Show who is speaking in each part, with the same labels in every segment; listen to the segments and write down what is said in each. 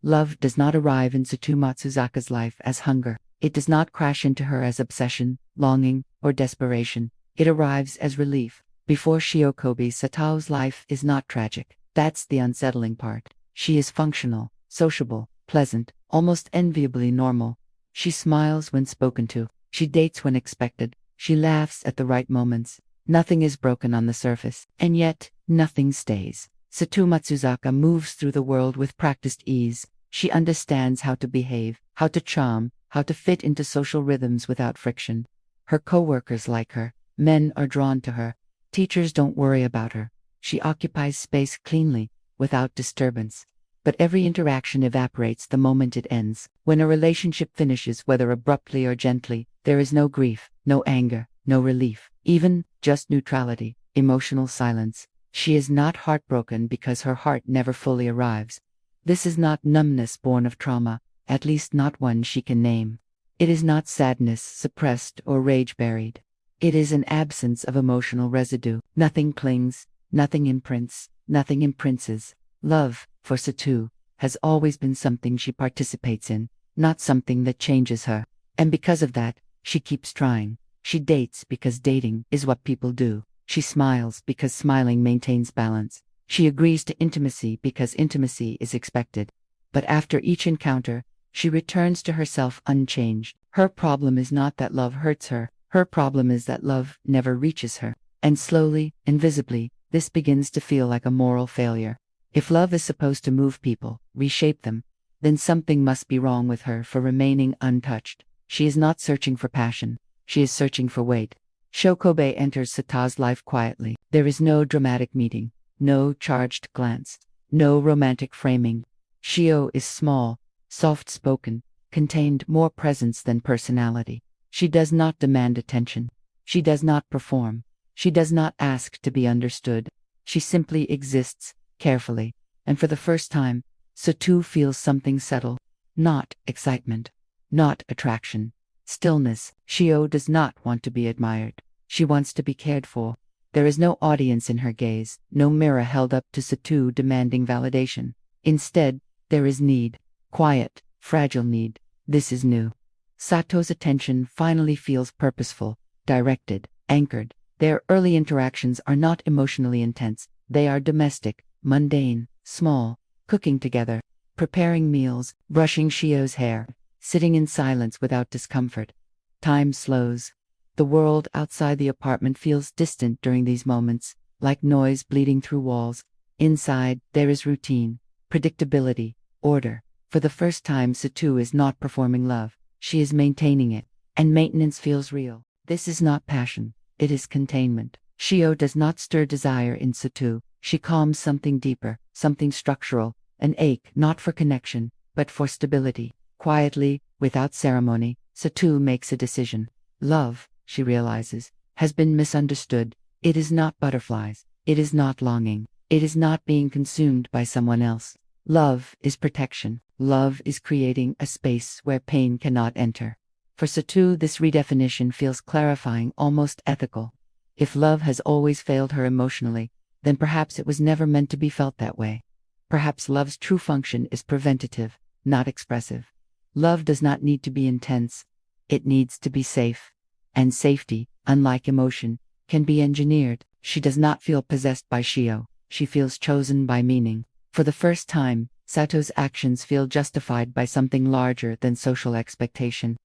Speaker 1: Love does not arrive in Satu Matsuzaka's life as hunger. It does not crash into her as obsession, longing, or desperation. It arrives as relief. Before Shiokobi, Sato's life is not tragic. That's the unsettling part. She is functional, sociable, pleasant, almost enviably normal. She smiles when spoken to. She dates when expected. She laughs at the right moments. Nothing is broken on the surface, and yet nothing stays. Satu Matsuzaka moves through the world with practiced ease. She understands how to behave, how to charm, how to fit into social rhythms without friction. Her co-workers like her. Men are drawn to her. Teachers don't worry about her. She occupies space cleanly, without disturbance. But every interaction evaporates the moment it ends. When a relationship finishes, whether abruptly or gently, there is no grief, no anger, no relief, even just neutrality, emotional silence. She is not heartbroken because her heart never fully arrives. This is not numbness born of trauma, at least not one she can name. It is not sadness suppressed or rage buried. It is an absence of emotional residue. Nothing clings, nothing imprints, nothing imprints. Love, for Satu, has always been something she participates in, not something that changes her. And because of that, she keeps trying. She dates because dating is what people do. She smiles because smiling maintains balance. She agrees to intimacy because intimacy is expected. But after each encounter, she returns to herself unchanged. Her problem is not that love hurts her. Her problem is that love never reaches her. And slowly, invisibly, this begins to feel like a moral failure. If love is supposed to move people, reshape them, then something must be wrong with her for remaining untouched. She is not searching for passion. She is searching for weight. Shokobe enters Sata's life quietly. There is no dramatic meeting, no charged glance, no romantic framing. Shio is small, soft-spoken, contained more presence than personality. She does not demand attention. She does not perform. She does not ask to be understood. She simply exists, carefully, and for the first time, Satu feels something settle. Not excitement. Not attraction. Stillness. Shio does not want to be admired. She wants to be cared for. There is no audience in her gaze, no mirror held up to Satu demanding validation. Instead, there is need. Quiet, fragile need. This is new. Sato's attention finally feels purposeful, directed, anchored. Their early interactions are not emotionally intense. They are domestic, mundane, small, cooking together, preparing meals, brushing Shio's hair, sitting in silence without discomfort. Time slows. The world outside the apartment feels distant during these moments, like noise bleeding through walls. Inside, there is routine, predictability, order. For the first time, Satu is not performing love. She is maintaining it, and maintenance feels real. This is not passion. It is containment. Shio does not stir desire in Satu. She calms something deeper, something structural, an ache not for connection, but for stability. Quietly, without ceremony, Satu makes a decision. Love, she realizes, has been misunderstood. It is not butterflies. It is not longing. It is not being consumed by someone else. Love is protection. Love is creating a space where pain cannot enter. For Satu, this redefinition feels clarifying, almost ethical. If love has always failed her emotionally, then perhaps it was never meant to be felt that way. Perhaps love's true function is preventative, not expressive. Love does not need to be intense. It needs to be safe. And safety, unlike emotion, can be engineered. She does not feel possessed by Shio. She feels chosen by meaning. For the first time, Sato's actions feel justified by something larger than social expectation.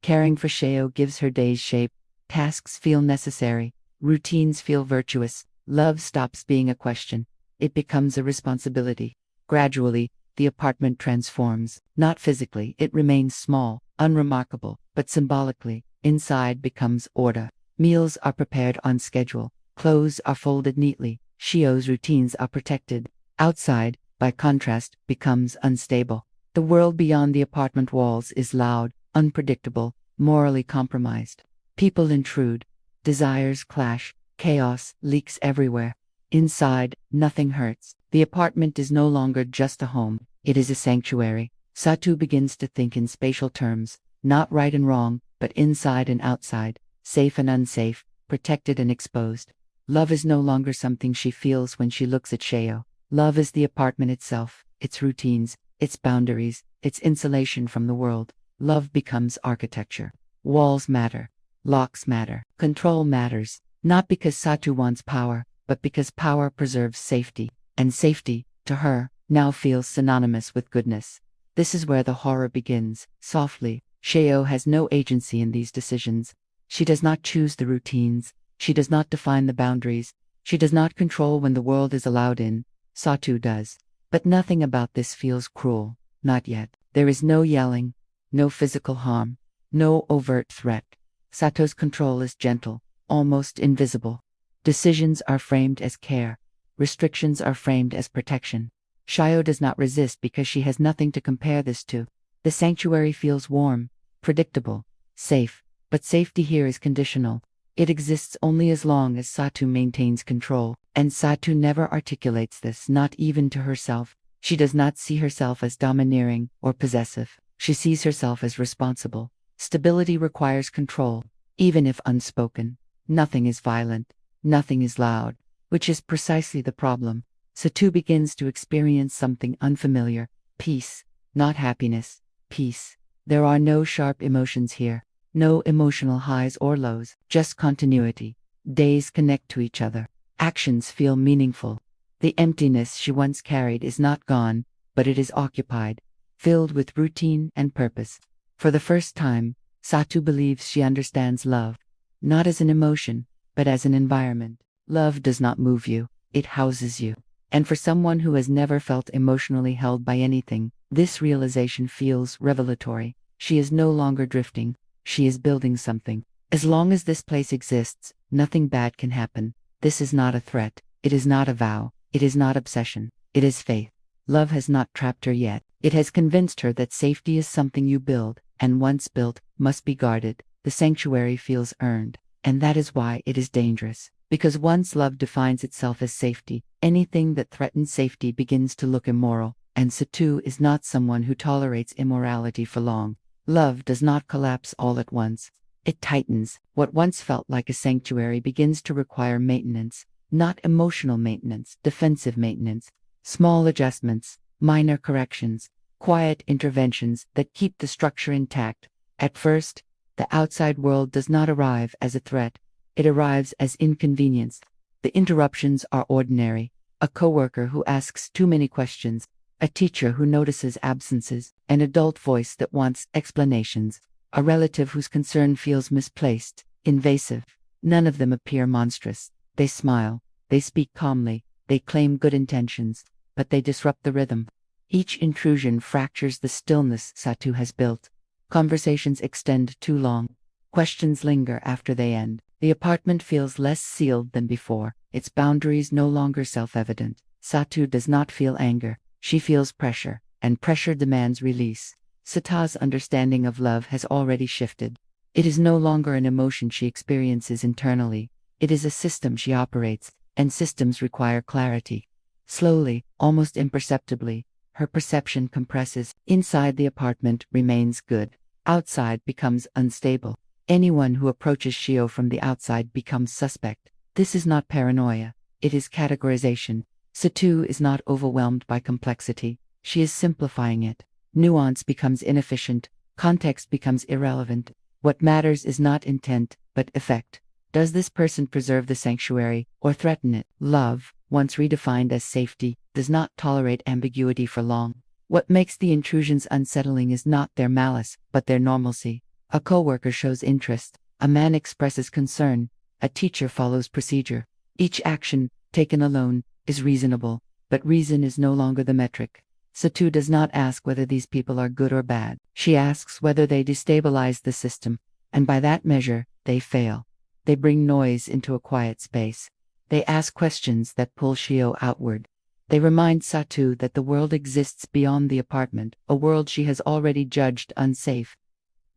Speaker 1: Caring for Shio gives her days shape. Tasks feel necessary. Routines feel virtuous. Love stops being a question. It becomes a responsibility. Gradually, the apartment transforms. Not physically, it remains small, unremarkable, but symbolically, inside becomes order. Meals are prepared on schedule. Clothes are folded neatly. Shio's routines are protected. Outside, by contrast, becomes unstable. The world beyond the apartment walls is loud, unpredictable, morally compromised. People intrude. Desires clash. Chaos leaks everywhere. Inside, nothing hurts. The apartment is no longer just a home. It is a sanctuary. Satu begins to think in spatial terms, not right and wrong, but inside and outside, safe and unsafe, protected and exposed. Love is no longer something she feels when she looks at Shio. Love is the apartment itself, its routines, its boundaries, its insulation from the world. Love becomes architecture. Walls matter. Locks matter. Control matters. Not because Satu wants power, but because power preserves safety. And safety, to her, now feels synonymous with goodness. This is where the horror begins. Softly, Sheo has no agency in these decisions. She does not choose the routines. She does not define the boundaries. She does not control when the world is allowed in. Satu does. But nothing about this feels cruel. Not yet. There is no yelling, no physical harm, no overt threat. Satu's control is gentle, almost invisible. Decisions are framed as care. Restrictions are framed as protection. Shio does not resist because she has nothing to compare this to. The sanctuary feels warm, predictable, safe, but safety here is conditional. It exists only as long as Satu maintains control, and Satu never articulates this, not even to herself. She does not see herself as domineering or possessive. She sees herself as responsible. Stability requires control, even if unspoken. Nothing is violent. Nothing is loud, which is precisely the problem. Satu begins to experience something unfamiliar. Peace, not happiness. Peace. There are no sharp emotions here. No emotional highs or lows, just continuity. Days connect to each other. Actions feel meaningful. The emptiness she once carried is not gone, but it is occupied, filled with routine and purpose. For the first time, Satu believes she understands love, not as an emotion, but as an environment. Love does not move you, it houses you. And for someone who has never felt emotionally held by anything, this realization feels revelatory. She is no longer drifting. She is building something. As long as this place exists, nothing bad can happen. This is not a threat. It is not a vow. It is not obsession. It is faith. Love has not trapped her yet. It has convinced her that safety is something you build, and once built, must be guarded. The sanctuary feels earned. And that is why it is dangerous. Because once love defines itself as safety, anything that threatens safety begins to look immoral. And Satu is not someone who tolerates immorality for long. Love does not collapse all at once. It tightens. What once felt like a sanctuary begins to require maintenance. Not emotional maintenance, defensive maintenance. Small adjustments, minor corrections, quiet interventions that keep the structure intact. At first, the outside world does not arrive as a threat. It arrives as inconvenience. The interruptions are ordinary. A coworker who asks too many questions, a teacher who notices absences, an adult voice that wants explanations, a relative whose concern feels misplaced, invasive. None of them appear monstrous. They smile, they speak calmly, they claim good intentions, but they disrupt the rhythm. Each intrusion fractures the stillness Satu has built. Conversations extend too long. Questions linger after they end. The apartment feels less sealed than before, its boundaries no longer self-evident. Satu does not feel anger. She feels pressure, and pressure demands release. Sata's understanding of love has already shifted. It is no longer an emotion she experiences internally. It is a system she operates, and systems require clarity. Slowly, almost imperceptibly, her perception compresses. Inside the apartment remains good. Outside becomes unstable. Anyone who approaches Shio from the outside becomes suspect. This is not paranoia. It is categorization. Satu is not overwhelmed by complexity. She is simplifying it. Nuance becomes inefficient. Context becomes irrelevant. What matters is not intent, but effect. Does this person preserve the sanctuary, or threaten it? Love, once redefined as safety, does not tolerate ambiguity for long. What makes the intrusions unsettling is not their malice, but their normalcy. A coworker shows interest. A man expresses concern. A teacher follows procedure. Each action, taken alone, is reasonable, but reason is no longer the metric. Satu does not ask whether these people are good or bad. She asks whether they destabilize the system, and by that measure, they fail. They bring noise into a quiet space. They ask questions that pull Shio outward. They remind Satu that the world exists beyond the apartment, a world she has already judged unsafe.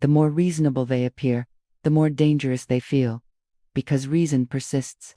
Speaker 1: The more reasonable they appear, the more dangerous they feel, because reason persists.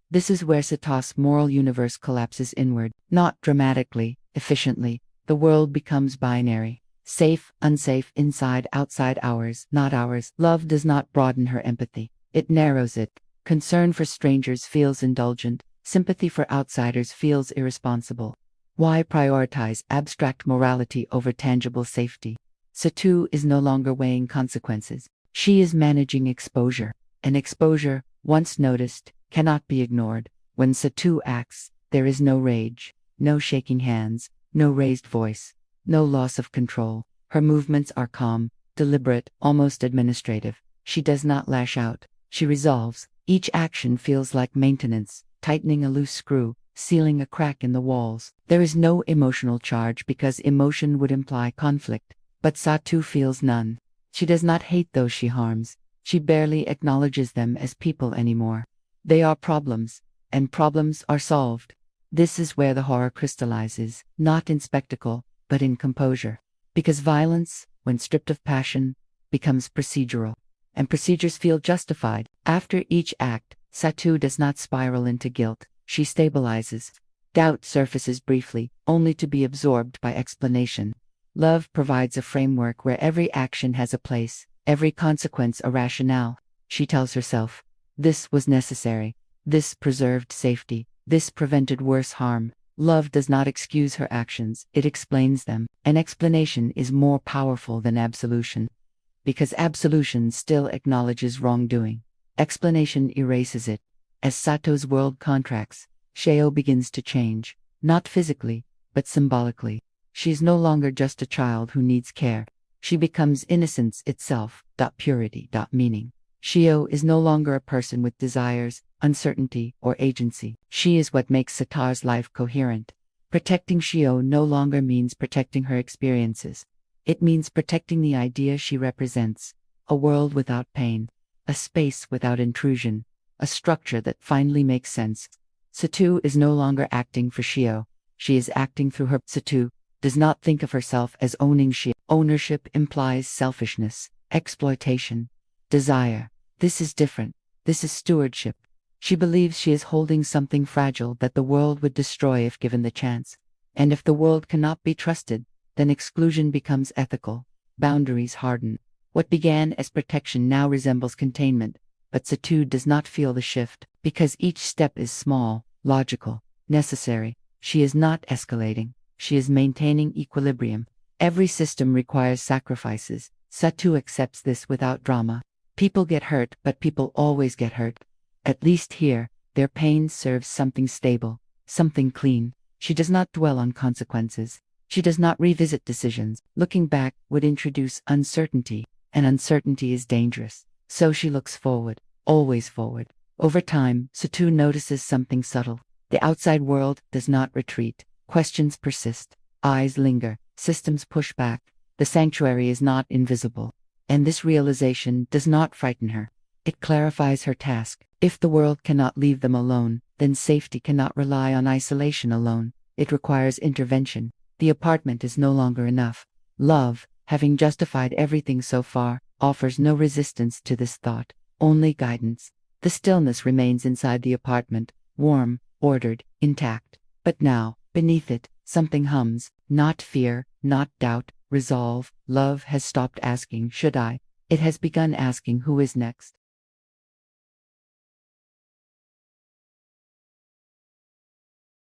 Speaker 1: This is where Sata's moral universe collapses inward, not dramatically, efficiently. The world becomes binary. Safe, unsafe, inside, outside, ours, not ours. Love does not broaden her empathy. It narrows it. Concern for strangers feels indulgent. Sympathy for outsiders feels irresponsible. Why prioritize abstract morality over tangible safety? Satu is no longer weighing consequences. She is managing exposure. And exposure, once noticed, cannot be ignored. When Satu acts, there is no rage, no shaking hands, no raised voice, no loss of control. Her movements are calm, deliberate, almost administrative. She does not lash out. She resolves. Each action feels like maintenance, tightening a loose screw, sealing a crack in the walls. There is no emotional charge because emotion would imply conflict. But Satu feels none. She does not hate those she harms. She barely acknowledges them as people anymore. They are problems, and problems are solved. This is where the horror crystallizes, not in spectacle, but in composure. Because violence, when stripped of passion, becomes procedural. And procedures feel justified. After each act, Satu does not spiral into guilt. She stabilizes. Doubt surfaces briefly, only to be absorbed by explanation. Love provides a framework where every action has a place, every consequence a rationale. She tells herself, this was necessary, this preserved safety, this prevented worse harm. Love does not excuse her actions, it explains them. An explanation is more powerful than absolution. Because absolution still acknowledges wrongdoing. Explanation erases it. As Satu's world contracts, Sheo begins to change, not physically, but symbolically. She is no longer just a child who needs care. She becomes innocence itself, purity, meaning. Sheo is no longer a person with desires, uncertainty, or agency. She is what makes Satar's life coherent. Protecting Sheo no longer means protecting her experiences. It means protecting the idea she represents. A world without pain. A space without intrusion. A structure that finally makes sense. Satu is no longer acting for Sheo. She is acting through her. Satu does not think of herself as owning Sheo. Ownership implies selfishness, exploitation, desire. This is different. This is stewardship. She believes she is holding something fragile that the world would destroy if given the chance. And if the world cannot be trusted, then exclusion becomes ethical. Boundaries harden. What began as protection now resembles containment. But Satu does not feel the shift, because each step is small, logical, necessary. She is not escalating. She is maintaining equilibrium. Every system requires sacrifices. Satu accepts this without drama. People get hurt, but people always get hurt. At least here, their pain serves something stable, something clean. She does not dwell on consequences. She does not revisit decisions. Looking back would introduce uncertainty, and uncertainty is dangerous. So she looks forward, always forward. Over time, Satu notices something subtle. The outside world does not retreat. Questions persist. Eyes linger. Systems push back. The sanctuary is not invisible. And this realization does not frighten her. It clarifies her task. If the world cannot leave them alone, then safety cannot rely on isolation alone. It requires intervention. The apartment is no longer enough. Love, having justified everything so far, offers no resistance to this thought, only guidance. The stillness remains inside the apartment, warm, ordered, intact. But now, beneath it, something hums, not fear, not doubt, resolve. Love has stopped asking, should I? It has begun asking, who is next?